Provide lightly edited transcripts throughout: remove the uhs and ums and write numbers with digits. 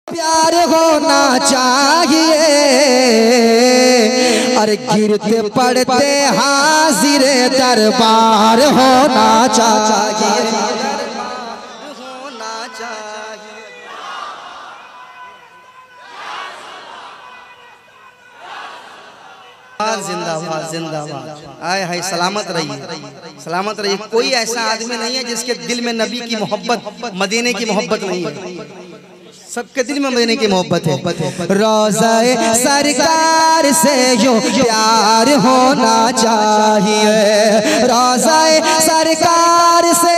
प्यार होना चाहिए और गिरते पड़ते हाजिर दरबार होना चाहिए, होना चाहिए। जिंदाबाद जिंदाबाद। आए हाय सलामत रहिए, सलामत रहिए। कोई ऐसा आदमी नहीं है जिसके दिल में नबी की मोहब्बत, मदीने की मोहब्बत नहीं है। सबके दिल में मदीने की मोहब्बत है। रोज़ाए सरकार से यूं प्यार होना चाहिए, रोज़ाए सरकार से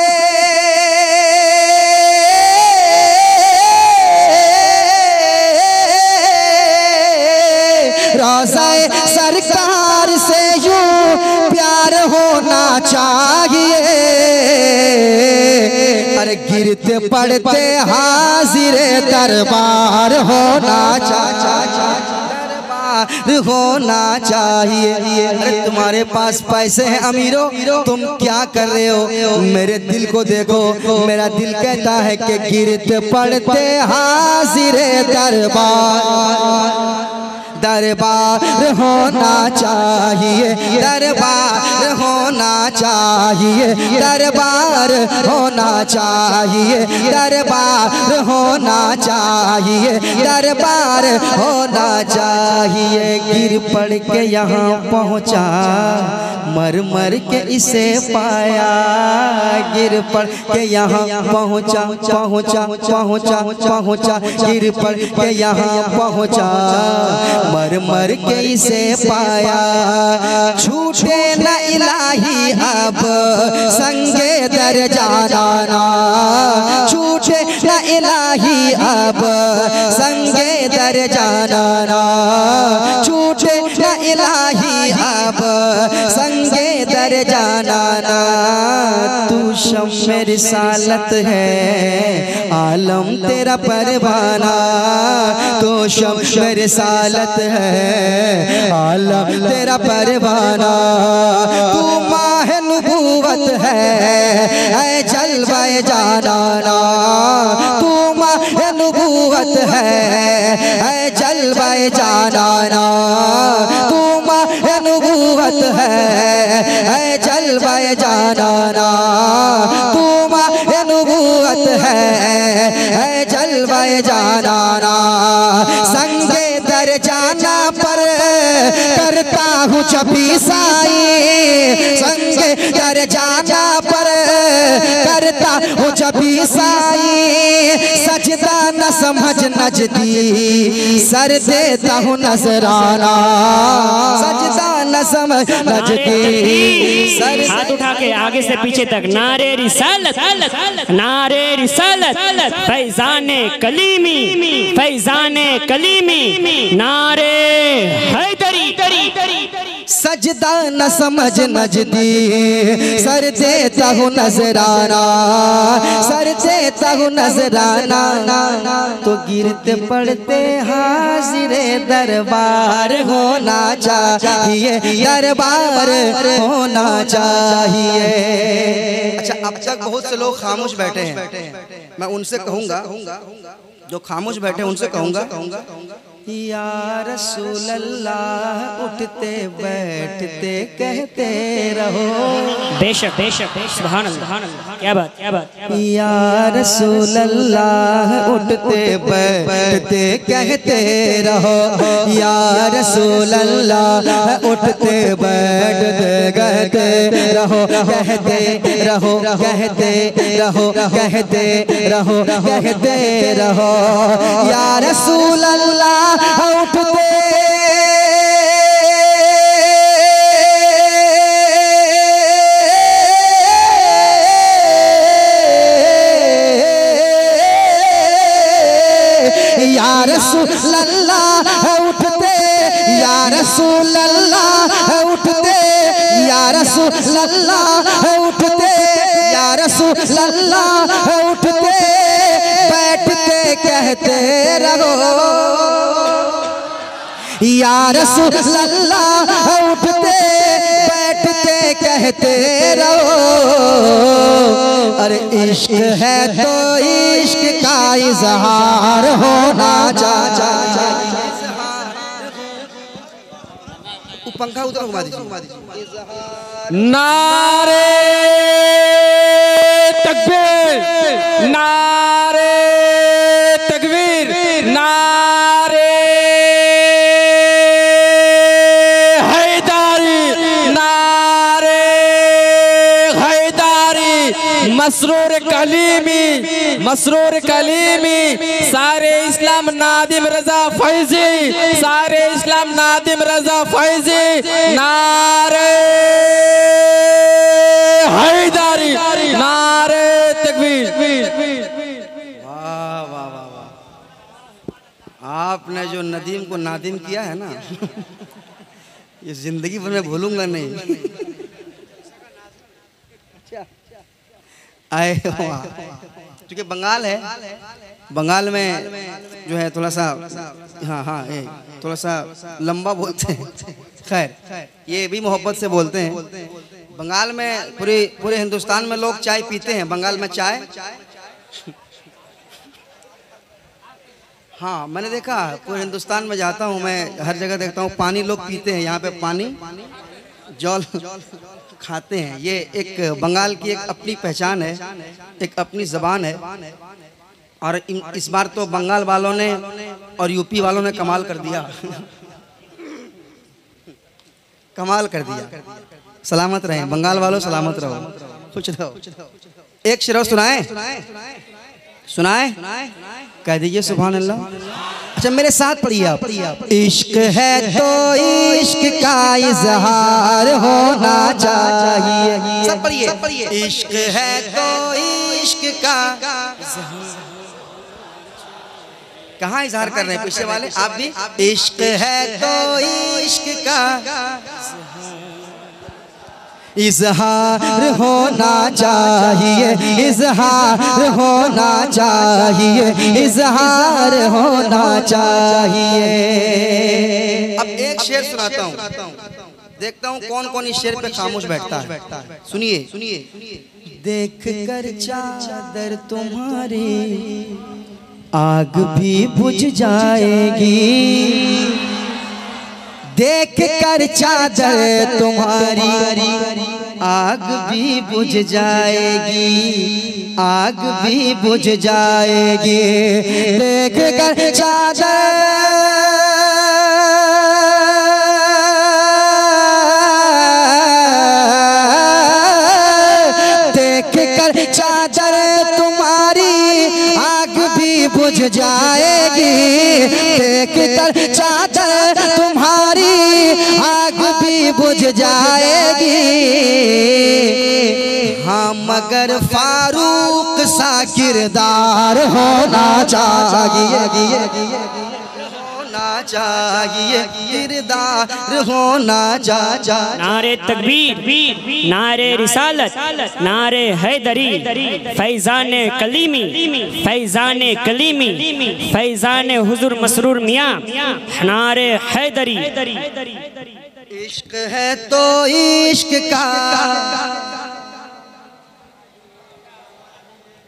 रोज़ाए सरकार से यूं प्यार होना चाहिए। अरे गिरते पड़ते हाजिर दरबार होना चाहिए, दरबार होना चाहिए। अरे तुम्हारे पास पैसे हैं अमीरों, तुम क्या कर रहे हो? मेरे दिल को देखो, मेरा दिल कहता है कि गिरते पड़ते हाजिर दरबार, दरबार होना चाहिए, दरबार होना चाहिए, दरबार होना चाहिए, दरबार होना चाहिए, दरबार होना चाहिए। गिर पड़ के यहाँ पहुँचा, मर मर के इसे पाया। गिर पड़ के यहाँ पहुँचा पहुँचा पहुँचा पहुँचा, गिर पड़ के यहाँ पहुँचा, मर मर के इसे पाया। छूटे न इलाही अब संगे दर जाना, छूटे न इलाही अब संगे दर जाना, छूटे न इलाही अब संगे दर जाना। तू शम्मे रिसालत है, आलम तेरा परवाना, तो शम्मे रिसालत है, आलम तेरा परवाना। तू माह नबूवत है जलवाए जाना, तू माह नबूवत है जलवाए जाना, तू माह नबूवत है जलवाए जाना, तू माह नबूवत है जलवाए जाना। संगे दर जाना पर करता हूँ जभी साई, संगे दर जाना पर करता हूँ जभी साई। सजदा न समझ नजदी, सर देता हूँ नजराना, सजदा न समझ नजदी, सर। हाथ उठा के आगे से पीछे तक नारे रिसालत, नारे रिसालत, फैजाने कलीमी, फैजाने कलीमी, नारे हैदरी। सजदा न समझ नजदी, सर देता हूँ नजराना, सर देता हूँ नजराना। तो गिरते पड़ते हाजिर दरबार होना चाहिए, दरबार होना चाहिए। अच्छा, अब तक बहुत से लोग खामोश बैठे हैं, मैं उनसे कहूँगा, जो खामोश बैठे उनसे कहूँगा, या रसूल अल्लाह उठते बैठते कहते रहो। बेशक बेशक, सुभान अल्लाह, क्या बात क्या बात। या रसूल अल्लाह उठते बैठते कहते रहो, या रसूल अल्लाह उठते बैठते कहते रहो, कहते रहो, कहते रहो, कहते रहो, कहते रहो। या रसूल अल्लाह उठते या रसूल अल्लाह उठते, या रसूल अल्लाह उठते, या रसूल अल्लाह उठते, या रसूल अल्लाह उठते बैठते कहते रहो, या रसूल अल्लाह उठते बैठते कहते रहो। अरे इश्क है तो इश्क का इजहार होना चाहिए। पंखा उधर घुमा दीजिए। नारे तकबीर, नारे तकबीर, नारे हैदारी, नारे हैदारी। मसरूर कलीमी, मसरूर कलीमी, सारे इस्लाम नादिम रजा फैजी, सारे इस्लाम नादिम रजा फैजी। नारे हैदारी, नारे तकबीर। वाह वाह वाह वाह, आपने जो नदीम को नादिम किया है ना ये जिंदगी भर में भूलूंगा नहीं। आए क्योंकि बंगाल है, बंगाल में जो है थोड़ा सा हाँ हाँ थोड़ा सा लंबा बोलते हैं। खैर ये भी मोहब्बत से बोलते हैं। बंगाल में पूरे हिंदुस्तान में लोग चाय पीते हैं, बंगाल में चाय हाँ मैंने देखा, पूरे हिंदुस्तान में जाता हूँ मैं, हर जगह देखता हूँ पानी लोग पीते हैं। यहाँ पे पानी जल खाते हैं। ये एक बंगाल की एक अपनी पहचान है, एक अपनी ज़बान है। और इस बार तो बंगाल वालों ने और यूपी वालों ने कमाल कर दिया कमाल कर दिया। सलामत रहें बंगाल वालों, सलामत रहो, खुश रहो। एक शेर सुनाए, सुनाए, कह दीजिए सुभान अल्लाह। अच्छा मेरे साथ पढ़िए आप। इश्क है तो इश्क का इजहार होना चाहिए। सब पढ़िए। इश्क है तो इश्क का, कहाँ इजहार कर रहे हैं पीछे वाले? आप भी। इश्क है तो इश्क का इजहार होना चाहिए, इजहार होना चाहिए, इजहार होना चाहिए। अब एक शेर सुनाता हूँ, देखता हूँ कौन कौन इस शेर पे खामोश बैठता है। सुनिए। देख कर चादर तुम्हारी आग भी बुझ जाएगी, देख कर चादर तुम्हारी आग भी बुझ जाएगी, आग भी बुझ जाएगी। देख कर चादर, देख कर चादर तुम्हारी आग भी बुझ जाएगी, देख कर चादर तुम्हारी आग भी बुझ जाएगी। हाँ मगर फारूक सा किरदार होना चाहिए, होना चाहिए, किरदार होना चाहिए। नारे तकबीर, नारे रिसालत, नारे हैदरी, फैजान कलीमी, फैजान कलीमी, फैजान हुजूर मसरूर मियाँ, नारे हैदरी। इश्क है तो इश्क का,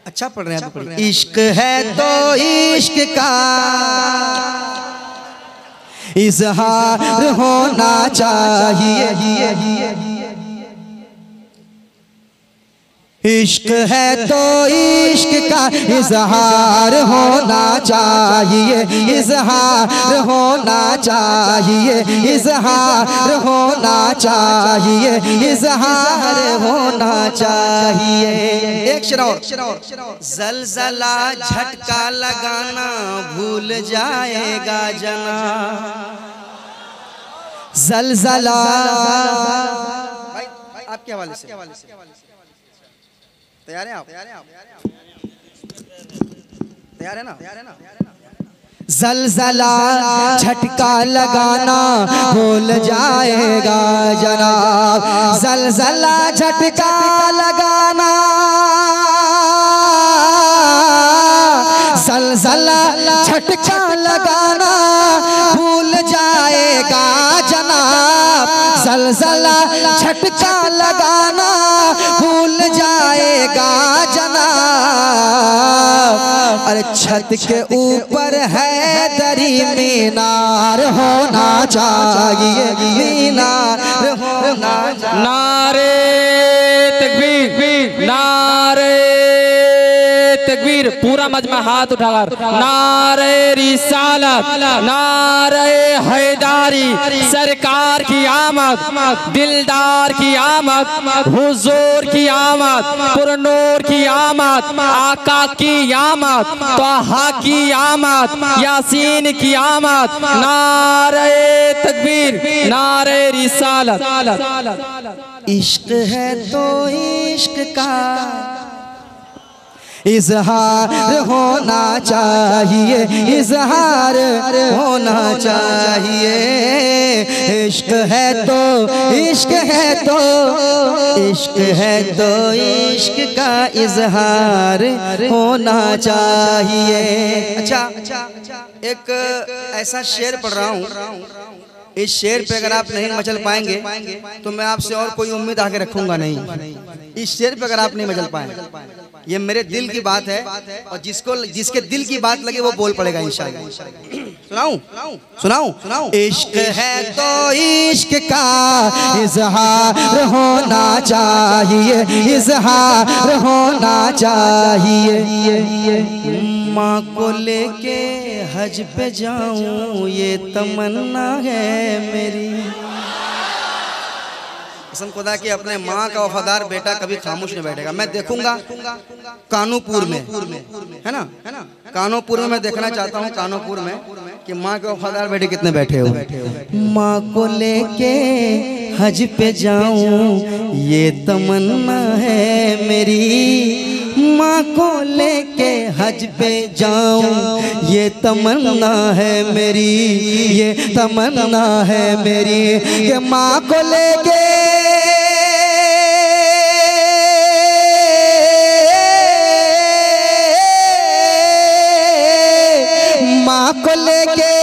अच्छा पढ़ रहे हैं। इश्क है तो इश्क का इजहार होना चाहिए। इश्क है तो इश्क का इजहार होना चाहिए, इजहार होना चाहिए, इजहार होना चाहिए, इजहार होना चाहिए। एक शेर और। जलजला झटका लगाना भूल जाएगा जना, जलजला। भाई आपके हवाले से तैयार हैं आप? तैयार है ना? जलजला झटका लगाना भूल जाएगा जनाब, जलजला झटका लगाना, जलजला झटका लगाना भूल जाएगा जनाब, जलजला झटका लगाना भूल जाएगा आएगा जना, अरे छत के ऊपर है दरी मीनार होना चाहिए, मीनार होना चाहिए। नारे तकबीर, नारे तकबीर, पूरा मजमा हाथ उठाकर नारे रिसालत, नारे हैदारी, सरकार की आमद, दिलदार की आमद, हुजूर की आमद, पुरनूर की आमद, आका की आमद, तोहा की आमद, यासीन की आमद, नारे तकबीर, नारे रिसालत। इश्क है तो इश्क का इजहार होना चाहिए, इजहार होना चाहिए। इश्क है तो इश्क है तो इश्क है तो इश्क का इजहार होना चाहिए। अच्छा, एक ऐसा शेर पढ़ रहा हूँ, इस शेर पे अगर आप नहीं मचल पाएंगे तो मैं आपसे और कोई उम्मीद आगे रखूंगा नहीं। इस शेर पे अगर आप नहीं मचल पाए, ये मेरे दिल की बात है और जिसके दिल की बात लगे वो बोल पड़ेगा इंशाअल्लाह। सुनाऊं सुनाऊं सुनाऊं। इश्क है तो इश्क का इजहार होना चाहिए, इजहार होना चाहिए। माँ को लेके हज पे जाऊं ये तमन्ना है मेरी। कसम खुदा की अपने माँ का वफादार बेटा कभी खामोश नहीं बैठेगा। मैं देखूंगा कानूपुर में, है ना, कानूपुर में मैं देखना चाहता हूँ कानूपुर में कि माँ के वफादार बेटे कितने बैठे हो। माँ को लेके हज पे जाऊं ये तमन्ना है मेरी, माँ को लेके हज पे जाऊं ये तमन्ना है मेरी, ये तमन्ना है मेरी कि माँ को लेके माँ को लेके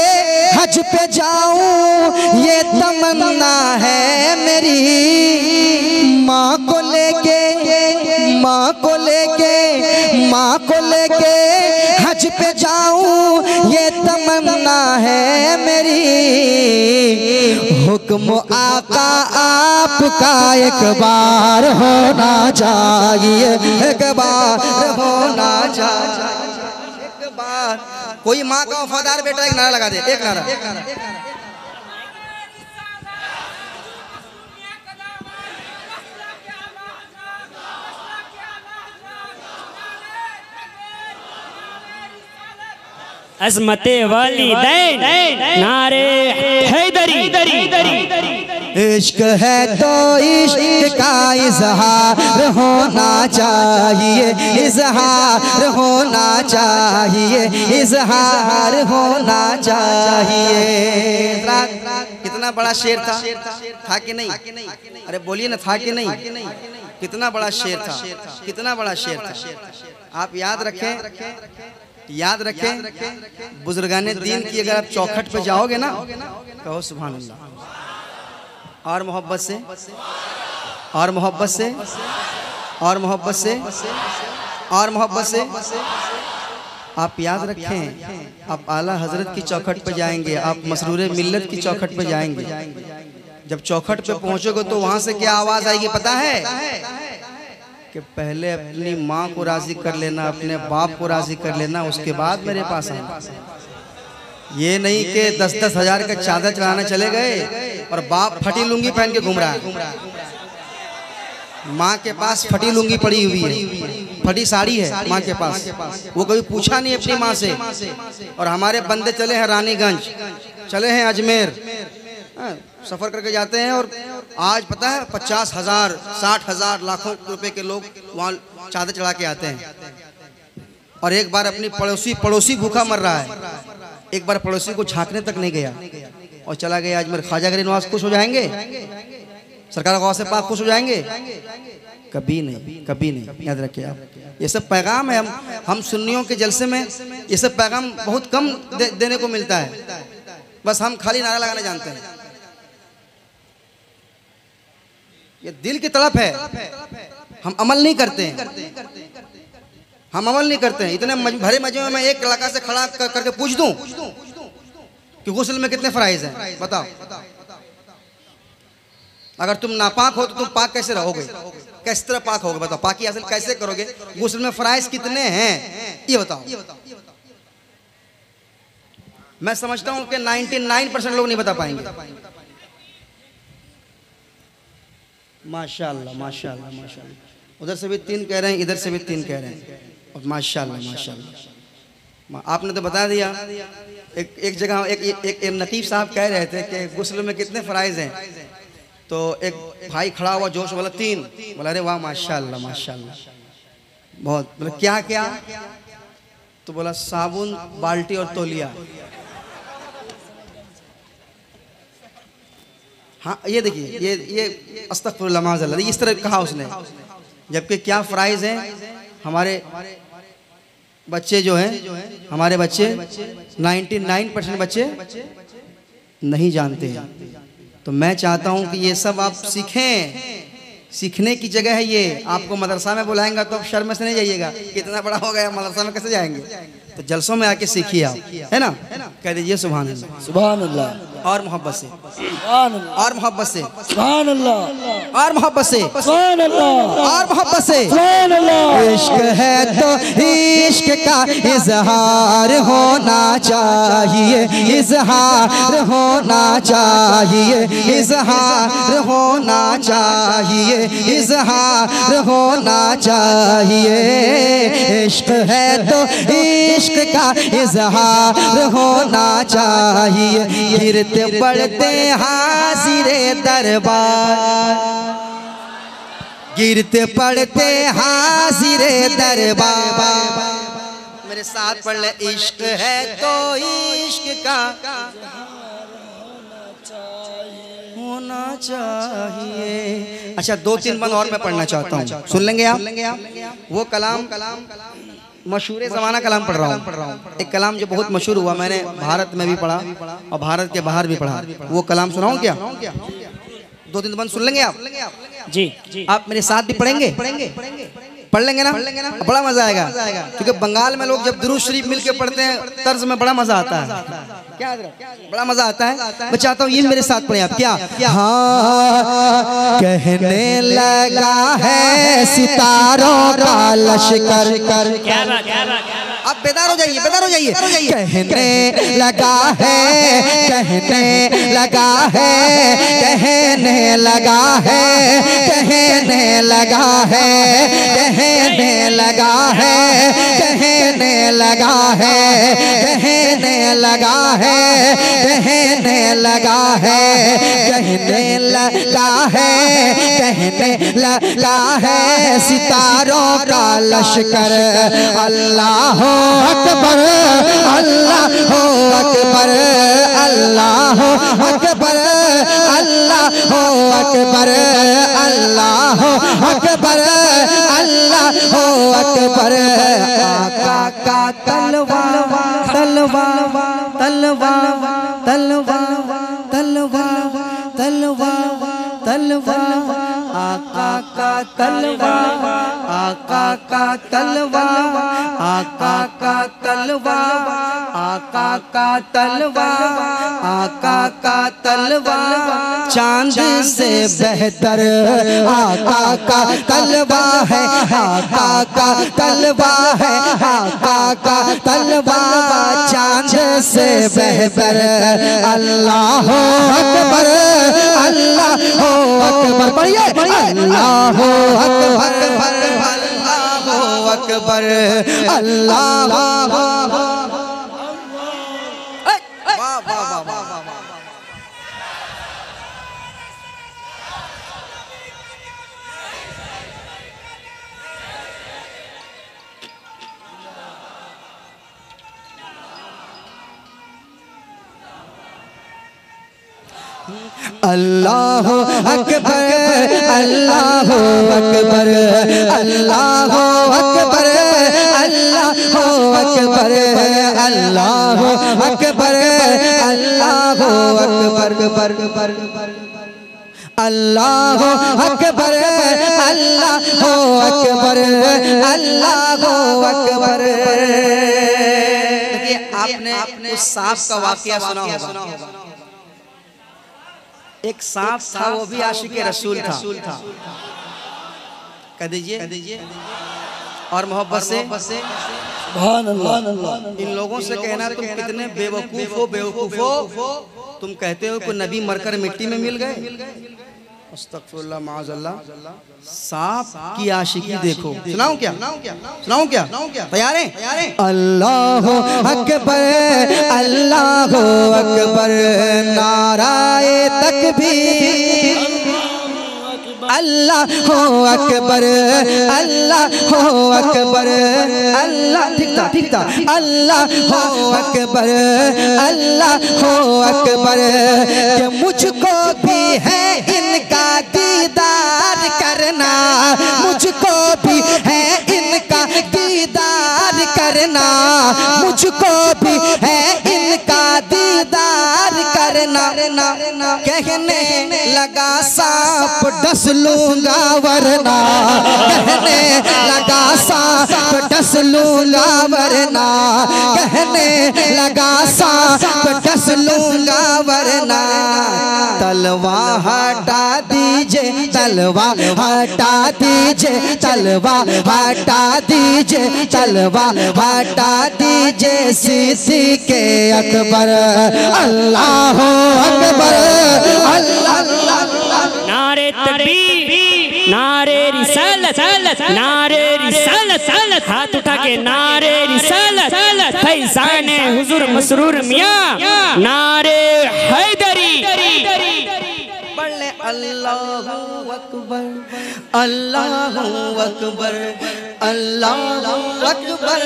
हज पे जाऊं ये तमन्ना है मेरी। माँ को लेके माँ को लेके माँ को लेके हज पे जाऊं ये तमन्ना है मेरी। हुक्म आका आपका एक बार होना चाहिए, एक बार होना चाहिए, एक बार। कोई माँ का वफादार बेटा एक नारा लगा दे, एक नारा। अज़मते वालिदैन, नारे हैदरी। इश्क है तो इश्क का इजहार होना चाहिए, इजहार होना चाहिए, इजहार होना चाहिए। कितना बड़ा शेर था कि नहीं? अरे बोलिए ना, था कि नहीं? कितना बड़ा शेर था, कितना बड़ा शेर था। आप याद रखें, याद रखें बुजुर्गाने दीन की अगर आप चौखट पे जाओगे ना, कहो सुभान अल्लाह। और मोहब्बत से, और मोहब्बत से, और मोहब्बत से, और मोहब्बत से आप याद रखें। आप आला हजरत की चौखट पे जाएंगे, आप मसरूर मिल्लत की चौखट पे जाएंगे। जब चौखट पे पहुंचोगे तो वहां से क्या आवाज आएगी पता है? कि पहले अपनी माँ को राजी कर लेना, अपने बाप को राजी कर लेना, उसके बाद मेरे पास आना। ये नहीं कि 10-10 हज़ार का चादर चलाना चले गए और बाप फटी लुंगी पहन के घूम रहा है। माँ के पास फटी लुंगी पड़ी हुई है, फटी साड़ी है माँ के पास, वो कभी पूछा नहीं अपनी माँ से। और हमारे बंदे चले हैं रानीगंज, चले हैं अजमेर, सफर करके जाते हैं और आज पता है 50,000, 60,000, लाखों रुपए के लोग वहाँ चादर चढ़ा के आते हैं। और एक बार अपनी पड़ोसी भूखा मर रहा है, एक बार पड़ोसी को झांकने तक नहीं गया और चला गया अजमेर। ख्वाजा गरीब नवाज खुश हो जाएंगे? सरकार गौस से पाक खुश हो जाएंगे? कभी नहीं, कभी नहीं। याद रखिए आप, ये सब पैगाम है। हम सुन्नियों के जलसे में ये सब पैगाम बहुत कम देने को मिलता है, बस हम खाली नारा लगाना जानते हैं। ये दिल की तड़प है, हम अमल नहीं करते हैं, हम अमल नहीं करते हैं। इतने भरे मजमे में मैं एक लड़का से खड़ा करके पूछ दूं कि गुस्ल में कितने फराइज हैं, बताओ। अगर तुम नापाक हो तो तुम पाक कैसे रहोगे, किस तरह पाक होगे, बताओ। पाकी हासिल कैसे करोगे, गुस्ल में फराइज कितने हैं ये बताओ। मैं समझता हूं कि 99% लोग नहीं बता पाएंगे। माशाअल्लाह माशाअल्लाह माशाअल्लाह। उधर से भी 3 कह रहे हैं, इधर से भी 3 कह रहे हैं, और माशाअल्लाह माशाअल्लाह। आपने तो बता दिया। एक जगह एक नकीब साहब कह रहे थे कि गुस्ल में कितने फराइज हैं, तो एक भाई खड़ा हुआ जोश बोला 3। बोला अरे वाह माशाअल्लाह माशाअल्लाह बहुत। बोला क्या क्या, तो बोला साबुन, बाल्टी और तौलिया। हाँ ये देखिए, ये अस्तगफिरुल्लाह माज़अल्लाह, इस तरह कहा उसने। जबकि क्या फराइज हैं, हमारे बच्चे जो हैं, हमारे बच्चे 99% बच्चे नहीं जानते हैं। तो मैं चाहता हूं कि ये सब आप सीखें। सीखने की जगह है ये। आपको मदरसा में बुलाएंगा तो आप शर्म से नहीं जाइएगा, कितना बड़ा हो गया, मदरसा में कैसे जाएंगे। तो जलसों में आके सीखिए आप, है ना। कह दीजिए सुभान अल्लाह, सुभान अल्लाह, और मोहब्बत से, सुभान अल्लाह, और मोहब्बत से, सुभान अल्लाह, और मोहब्बत से, सुभान अल्लाह, और मोहब्बत से। सुभान अल्लाह। इश्क है तो इश्क का इजहार होना चाहिए, इजहार होना चाहिए, इजहार होना चाहिए, इजहार होना चाहिए। इश्क है तो इश्क का इजहार होना चाहिए। गिरते पड़ते हाजिरे दरबार, गिरते पड़ते हाजिरे दरबार। मेरे साथ पढ़ ले, इश्क है तो इश्क का होना चाहिए। अच्छा 2-3 बंद और मैं पढ़ना चाहता हूँ, सुन लेंगे आप। वो कलाम मशहूर ज़माना कलाम पढ़ रहा हूँ। एक कलाम जो बहुत मशहूर हुआ, मैंने भारत में भी पढ़ा और भारत के बाहर भी पढ़ा। वो कलाम सुनाऊं क्या? 2-3 बंद सुन लेंगे आप? जी आप मेरे साथ भी पढ़ेंगे? पढ़ लेंगे ना? बड़ा मजा आएगा, क्योंकि बंगाल में लोग जब दुरूद शरीफ मिलके पढ़ते हैं तर्ज में बड़ा मजा आता है। क्या बड़ा मजा आता है। मैं चाहता हूँ ये मेरे साथ पढ़े आप। क्या? हाँ कहने लगा है सितारों का लश्कर कर। क्या बात, क्या बात, आप बेदार हो जाइए, बेदार हो जाइए। कहने लगा है, कहने लगा है, कहने लगा है, कहने लगा है, कहने लगा है, कहने लगा है, कहने लगा है, कहने लगा है, कहने लगा है, कहने लगा है सितारों का लश्कर। अल्लाह अकबर, अल्लाह अकबर, अल्लाह अकबर, अल्लाह अकबर, अल्लाह अकबर, अल्लाह अकबर। आका का तलवार, तलवार, तलवार, तलवार, तलवार, तलवार, तलवार। आका का तलवार, आका का तलवार, आका का तलवार, आका का तलवार, आका का तलवार चांद से बेहतर आका का तलवा है, आका का तलवा है, आका का तलवा चांद से बेहतर। अल्लाह अकबर, अल्लाह अकबर, पढ़िए अल्लाह अकबर, अल्लाह अकबर, अल्लाह। अल्लाह अकबर, अल्लाह अकबर, अल्लाह अकबर, अल्लाह अकबर, अल्लाह अकबर, अल्लाह अकबर, अल्लाह अकबर अल्लाह अकबर अल्लाह अकबर। देखिए आपने उस सांप का वाकया सुना होगा। एक सांप था, वो भी आशिक़े रसूल था। कह दीजिए और मोहब्बत से सुभान अल्लाह। इन लोगों से कहना तुम कितने बेवकूफ हो, तुम कहते हो कि नबी मरकर मिट्टी में मिल गए। अस्तगफिरुल्लाह माअज़ल्लाह। सांप की आशिकी देखो। सुनाऊं क्या? तैयार हैं? अल्लाह अकबर अल्लाह अकबर नाराए तकबीर अल्लाह अकबर अल्लाह अकबर अल्लाह। ठीक था। अल्लाह अकबर अल्लाह अकबर। कि मुझको भी है इनका दीदार करना, मुझको भी है इनका दीदार करना, मुझको भी है इनका दीदार करना। कहने लगा सांप डस लूंगा वरना, कहने लगा सांप डस लूंगा वरना, कहने लगा सांप डस लूंगा वरना। तलवार हटा दीजिए, तलवार हटा दीजिए, तलवार हटा दीजिए, तलवार हटा दीजिए सिद्दीक़ अकबर। अल्लाह अकबर अल्लाह। नारे तकबीर, नारे रिसालत, नारे रिसालत, हाथ उठा के नारे रिसालत, फैज़ाने हुजूर मसरूर मियां, नारे हैदरी। पढ़ ले अल्लाहु अकबर अल्लाहु अकबर अल्लाहु अकबर।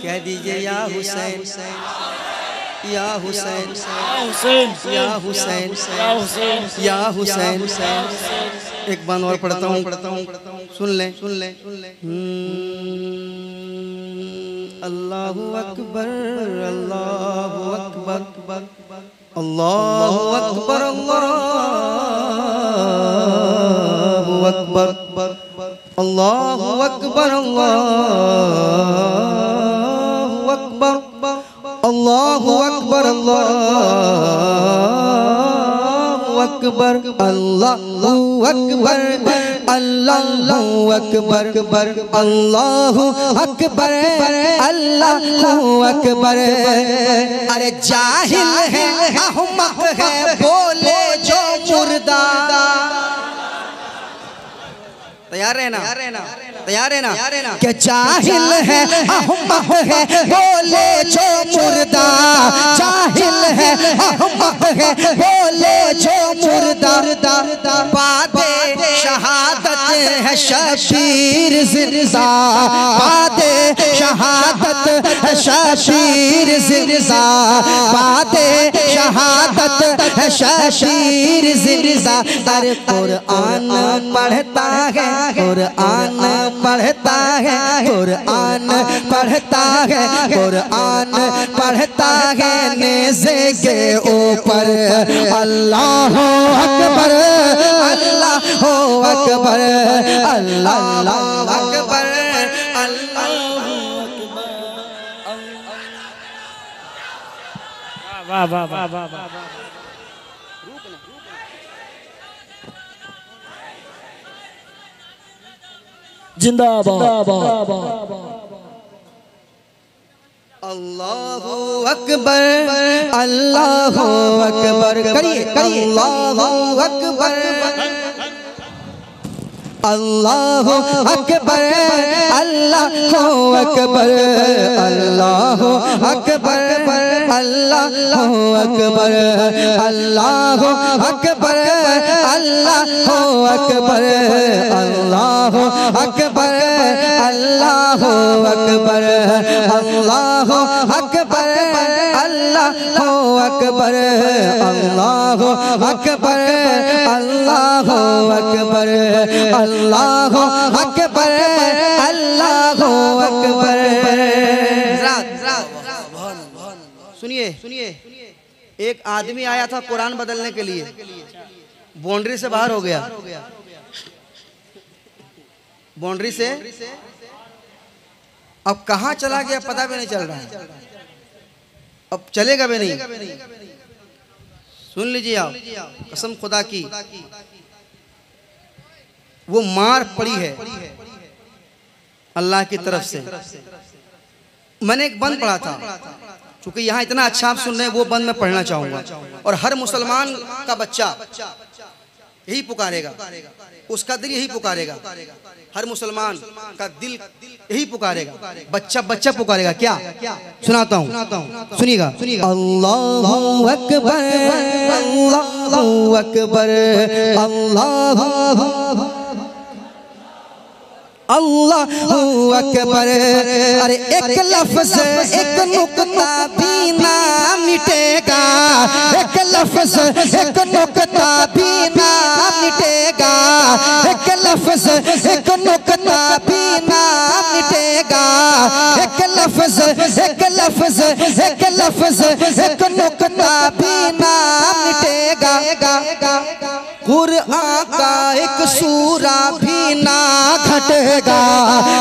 कह दीजिए या हुसैन या हुसैन या हुसैन या हुसैन। एक बार और पढ़ता हूँ, सुन ले। अल्लाहु अकबर अल्लाहु अकबर अल्लाहु अकबर अल्लाहु अकबर अल्लाहु अकबर अल्लाहु अकबर अल्लाहु अकबर अल्लाहु अकबर अल्लाहु अकबर अल्लाहु अकबर अल्लाहु अकबर अल्लाहु अकबर। अरे जाहिल है अहमक है बोले जो मुर्दा। तैयार है ना? क्या जाहिल है अहमक है बोले जो मुर्दा, जाहिल है अहमक है बोले जो मुर्दा। बादे शहादत है शबीर जिंदा, बादे शहादत है शबीर जिंदा, बादे शहादत है शबीर जिंदा। अरे कुरान पढ़ता है, कुरान पढ़ता है, कुरान पढ़ता है, कुरान पढ़ता है नेज़े के ऊपर। अल्लाह अकबर अल्लाह अकबर अल्लाह अकबर अल्लाह। वाह वाह वाह वाह वाह। जिंदाबाद। अल्लाहु अकबर अल्लाहु अकबर। करिए अल्लाहु अकबर अल्लाहु अकबर अल्लाहु अकबर अल्लाहु अकबर अल्लाहु अकबर अल्लाहु अकबर अल्लाहु अकबर अल्लाहु अकबर अल्लाहु अकबर अल्लाहु अकबर अल्लाहु अकबर अल्लाहु अकबर अल्लाहु अकबर अल्लाहु अकबर अल्लाहु अकबर। सुनिए एक आदमी आया था कुरान बदलने के लिए, बाउंड्री से बाहर हो गया, बाउंड्री से अब कहां चला गया पता भी नहीं चल रहा है, अब चलेगा भी नहीं। सुन लीजिए आप, कसम खुदा की, वो मार पड़ी है अल्लाह की तरफ से। मैंने एक बंद पढ़ा था, क्योंकि यहाँ इतना अच्छा आप सुन रहे हैं, वो बंद मैं पढ़ना चाहूंगा। और हर मुसलमान का बच्चा यही पुकारेगा, उसका दिल यही पुकारेगा, हर मुसलमान का दिल यही पुकारेगा, बच्चा बच्चा पुकारेगा। क्या सुनाता हूँ, सुनिएगा। अल्लाहु अकबर, अल्लाहु अकबर, अल्लाहु अकबर। अरे एक लफ्ज एक नुक्ता भी ना मिटेगा, एक लफ्ज एक नुक्ता भी ना मिटेगा, एक लफ्ज एक नुक्ता भी ना मिटेगा, एक लफ्ज एक लफ्ज एक लफ्ज एक नुक्ता भी ना मिटेगा। कुरान का एक सूरा भी ना घटेगा,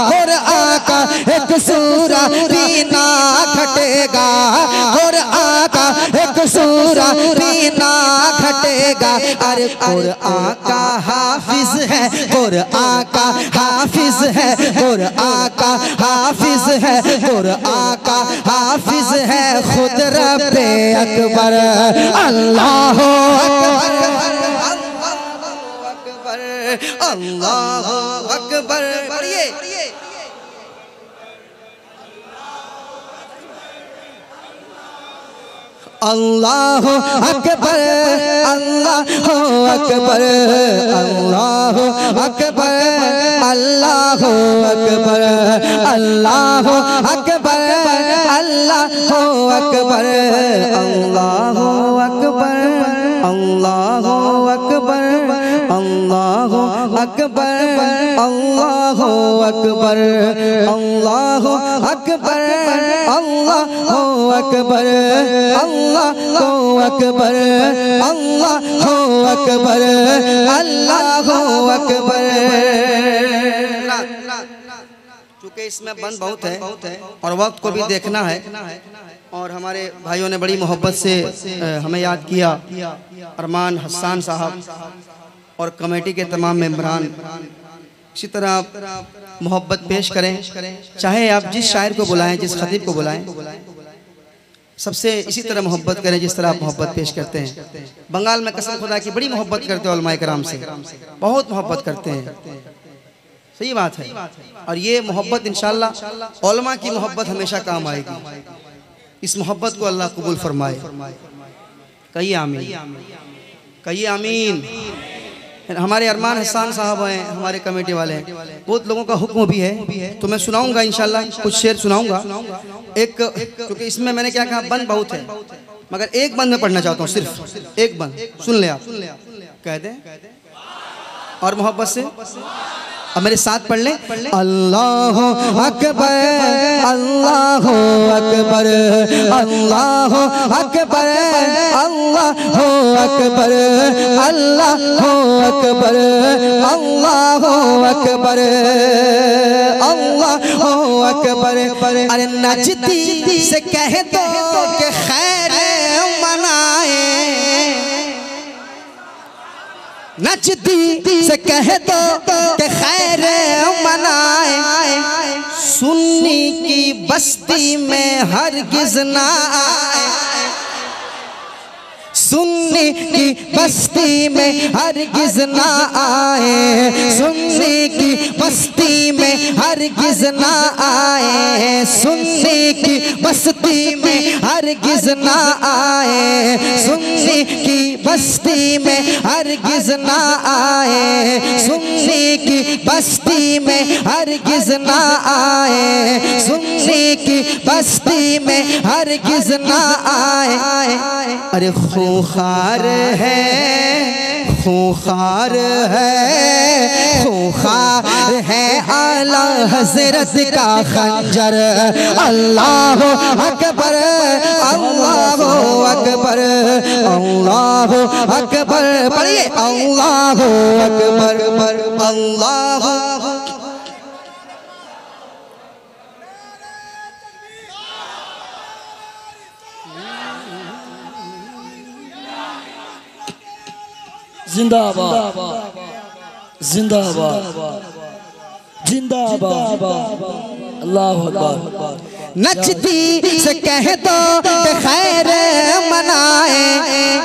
कुरान का एक सूरा भी ना घटेगा, कुरान का एक सूरा भी ना घटेगा। अरे कुरान का हाफिज है, कुरान का हाफिज है, कुरान का हाफिज है, कुरान का हाफिज है खुद रब्बे अकबर। अल्लाह अल्लाह अकबर। पढ़िए। अल्लाह अकबर, अल्लाह अकबर, अल्लाह अकबर, अल्लाह अकबर, अल्लाह अकबर, अल्लाह अकबर, अल्लाह अकबर, अल्लाह अकबर, अल्लाह अकबर, अल्लाह अकबर, अल्लाह अकबर, अल्लाह अकबर, अल्लाह अकबर, अल्लाह अकबर, अल्लाह अकबर। चूंकि इसमें बंद बहुत है और वक्त को भी देखना है, और हमारे भाइयों ने बड़ी मोहब्बत से हमें याद किया, अरमान हसन साहब और कमेटी के तमाम मेंबरान। इसी तरह मोहब्बत पेश करें, चाहे आप जिस शायर को बुलाएं, जिस खतीब को बुलाएं, सबसे इसी तरह मोहब्बत करें जिस तरह आप मोहब्बत पेश करते हैं। बंगाल में कसम खुदा की बड़ी मोहब्बत करते हैं उलमाए कराम से, बहुत मोहब्बत करते हैं, सही बात है। और ये मोहब्बत इंशाअल्लाह उलमा की मोहब्बत हमेशा काम आएगी। इस मोहब्बत को अल्लाह कबूल फरमाए। कहिए आमीन, कहिए आमीन। हमारे अरमान हसन साहब हैं, हमारे कमेटी वाले हैं, बहुत लोगों का हुक्म भी है, तो मैं सुनाऊंगा इंशाल्लाह, कुछ शेर सुनाऊंगा। एक क्योंकि इसमें मैंने क्या कहा, बंद बहुत है, मगर एक बंद में पढ़ना चाहता हूँ, सिर्फ एक बंद सुन ले आप, कह दे और मोहब्बत से अब मेरे साथ पढ़ ले। अल्लाह अकबर, अल्लाह अकबर, अल्लाह अकबर, अल्लाह अकबर, अल्लाह अकबर, अल्लाह अकबर, अल्लाह अकबर। अरे नजदी से कह दो कि खैर मनाए, नजदी से कह दो कि खैर मनाए, सुन्नी की बस्ती में हरगिज ना आए, सुन्नी की बस्ती में हरगिज ना आए, सुन्नी की बस्ती में हरगिज ना आए, सुन्नी की बस्ती में हरगिज ना आए, सुन्नी की बस्ती में हरगिज ना आए, सुन्नी की बस्ती में हरगिज ना आए, सुन्नी की बस्ती में हरगिज ना आए। अरे खूंखार है, खूंखार है, खूंखार है आला हजरत का खंजर। अल्लाह अकबर, अल्लाह अकबर, अल्लाहु अकबर। पढ़िए अल्लाहु अकबर अल्लाहु। जिंदाबाद जिंदाबाद जिंदाबाद अल्लाह अकबर। नचती से कह दो खैर मनाए,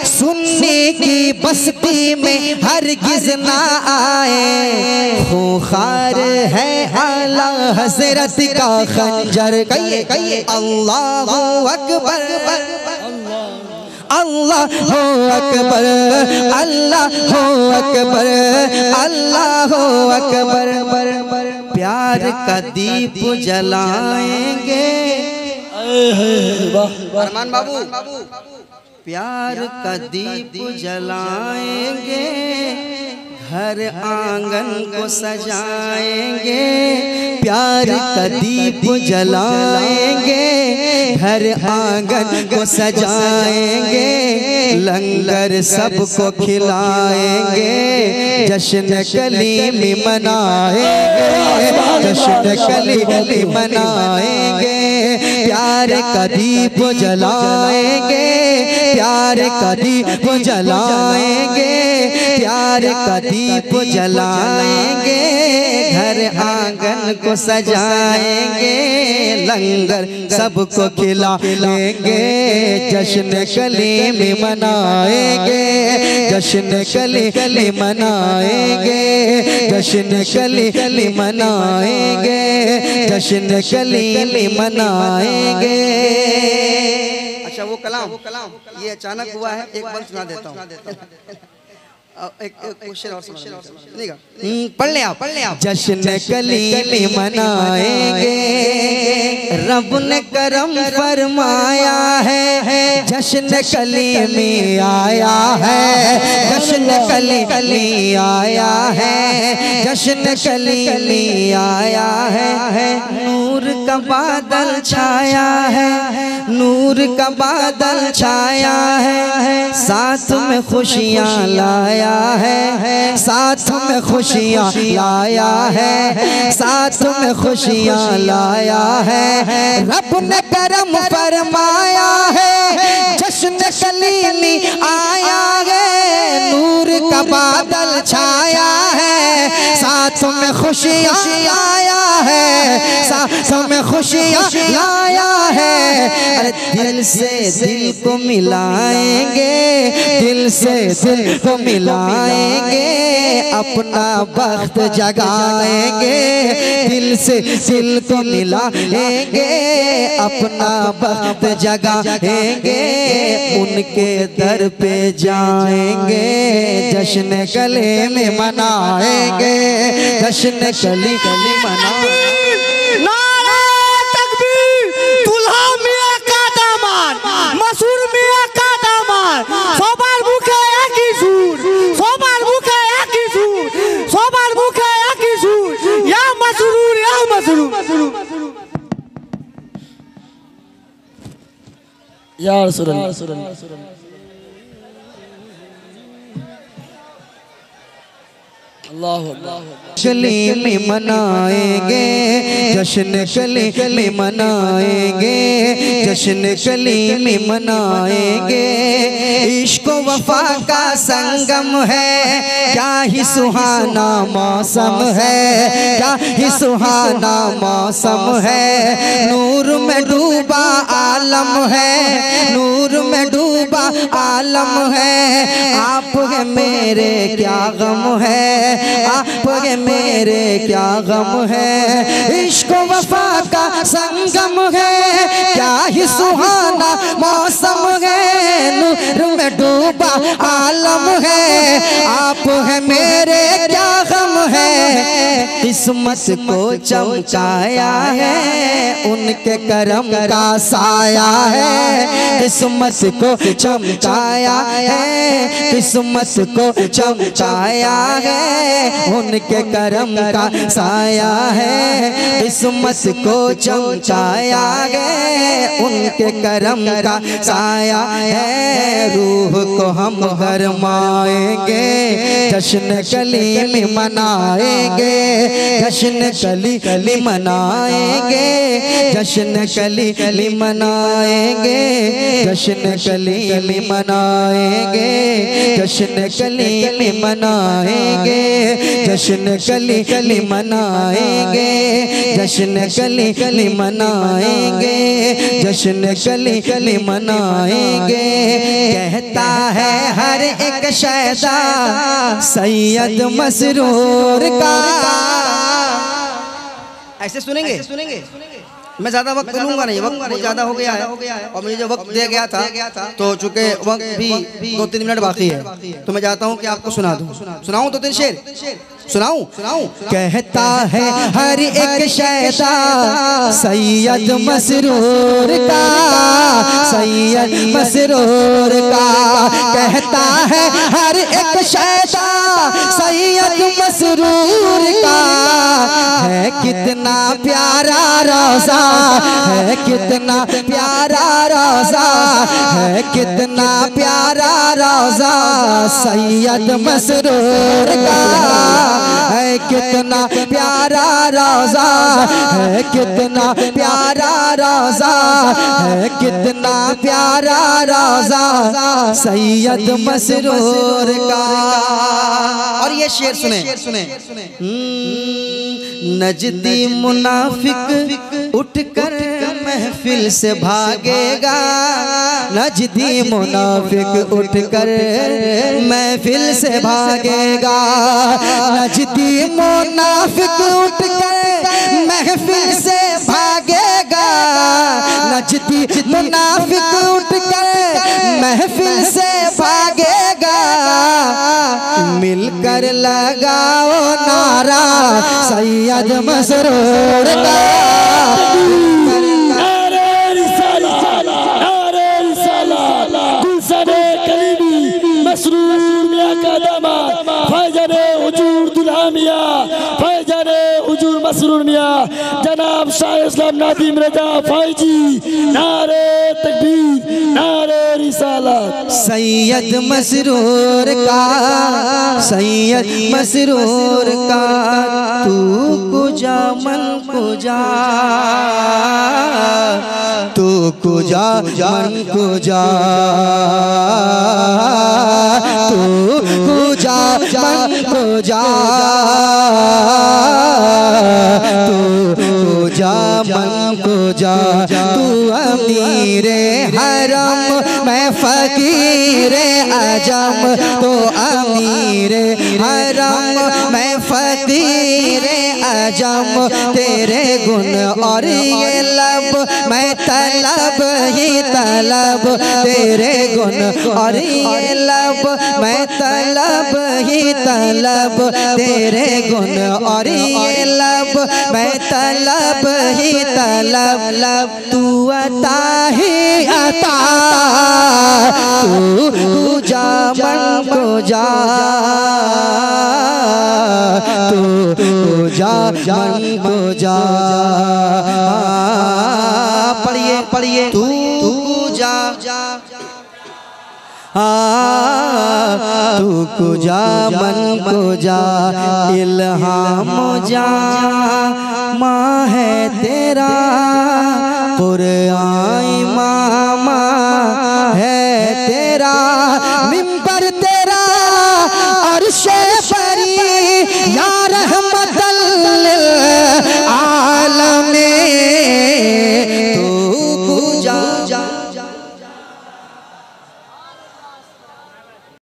सुन्नी की बस्ती में हरगिज ना आए। खूंखार है आला हजरत का खंजर। कहिए कहिए अल्लाहु अकबर अल्लाहु अकबर अल्लाहु अकबर अल्लाहु अकबर। प्यार का दीप जलाएंगे अरमान बाबू, प्यार का दीप जलाएंगे, घर आंगन को सजाएंगे। प्यार का दीप जलाएंगे, घर आंगन को सजाएंगे, लंगर सबको खिलाएंगे, जश्न कलीमी मनाएंगे, जश्न कलीमी मनाएंगे। प्यार का दीप जलाएंगे, प्यार का दीप जलाएंगे, प्यार का दीप जलाएंगे, घर आंगन को सजाएंगे, लंगर सबको खिलाएंगे, जश्न कलीमी मनाएंगे, जश्न कलीमी मनाएंगे, जश्न कलीमी मनाएंगे, जश्न कलीमी मनाएंगे। अच्छा वो कलाम ये अचानक हुआ है, एक बार सुना देता हूँ। एक क्वेश्चन और सुनिएगा, पढ़ ले आप। जश्न कलीमी मनाएंगे, रब ने करम फरमाया है, जश्न कलीमी आया है, जश्न कलीमी आया है, जश्न कलीमी आया है। नूर का बादल छाया है, नूर का बादल छाया है, साथ में खुशियाँ लाया है, साथ में खुशियाँ लाया है, साथ में खुशियाँ लाया है। रब ने करम फरमाया है, जश्न कलीमी आया है, नूर का बादल छाया है, साथ में खुशियाँ लाया है, साथ में खुशियाँ लाया है। अरे दिल से दिल को मिलाएंगे, दिल से दिल को मिलाएंगे, अपना वक्त जगाएंगे, दिल से दिल को मिलाएंगे, अपना वक्त जगाएंगे, उनके दर पे जाएंगे, जश्न कलीमी मनाएंगे, जश्न कलीमी मनाएंगे। मसूर मियां का दामाद, सबार मुखे एक ही सुर, सबार मुखे एक ही सुर, सबार मुखे एक ही सुर, या मसरूर या मसरूर। या रसूल अल्लाह कलीमी मनाएंगे, जश्न कलीमी मनाएंगे, जश्न कलीमी मनाएंगे। इश्क वफा का संगम है, क्या ही सुहाना मौसम है, क्या ही सुहाना मौसम है। नूर में डूबा आलम है, नूर में डूबा आलम है। आप है मेरे क्या गम है, आप है मेरे क्या गम है। इश्क वफा का संगम है, क्या ही सुहाना मौसम है। नूर में डूबा आलम है, आप है मेरे क्या गम है। किस्मत को चमकाया है, उनके करम का साया है। किस्मत को चमकाया है, किस्मत को चमकाया है, उनके करम का साया है, किस्मत को चमकाया है, उनके करम का साया है। रूह को हम गरमाएंगे, जश्न कलीमी मनाएंगे, जश्न कली मनाएंगे, जश्न कली मनाएंगे, जश्न कली मनाएंगे, जश्न कली मनाएंगे, जश्न कली मनाएंगे, जश्न कली मनाएंगे, जश्न कली मनाएंगे। कहता है हर एक शहदा सैयद मसरूर का। ऐसे सुनेंगे, मैं ज्यादा वक्त लूंगा नहीं, वक्त ज्यादा हो गया है और मुझे जो वक्त दिया गया था तो चूंकि वक्त भी 2-3 मिनट बाकी है तो मैं चाहता हूँ कि आपको सुना दूं। सुनाऊं 2-3 शेर? सुनाऊं? कहता है हर एक शहदा सैयद मसरूर का, सैयद मसरूर का। कहता है हर एक शहदा सैयद मसरूर का। है कितना प्यारा रोज़ा, है कितना प्यारा रोज़ा, है कितना प्यारा रोज़ा सैयद मसरूर का। है कितना प्यारा रोज़ा, है कितना प्यारा रोज़ा, है कितना प्यारा रोज़ा सैयद मसरूर का। और ये शेर सुने। नजदी मुनाफिक उठकर महफिल से भागेगा, नजदी मुनाफिक उठकर महफिल से भागेगा, नजदी मुनाफिक उठकर महफिल से भागेगा, नजदी मुनाफिक उठकर महफिल से भागेगा। मिलकर लगाओ नारा सैयद मसरूर का। नारे रिसालत, नारे रिसालत, गुलशने कलीमी मसरूर मियां का दामाद, फैज़ाने हुजूर दुल्हा मियां, फैज़ाने हुजूर मसरूर मियां, जनाब शाह इस्लाम नादिम रजा फैजी। नारे तकबीर, नारे रिसालत। सैयद मसरूर का, सैयद मसरूर का। तू कुजा मन कुजा, तू कुजा मन कुजा, तू कुजा मन कुजा, तू कुजा मन कुजा। तू अमीरे हरम मैं फकीरे अजम, तो अमीरे हरम मैं फकीरे अजम। तेरे गुण और ये लब मैं तलब ही तलब, तेरे गुण और ये लब मैं तलब ही तलब, तेरे गुण और ये लब मैं तलब ही तलब। लब तू अता ही अता, तू जा मन को जा, तू जा मन को जा। पढ़िए पढ़िए तू जा, तू को जा मन को जा। इल्हाम जा माँ है तेरा कुरआन माँ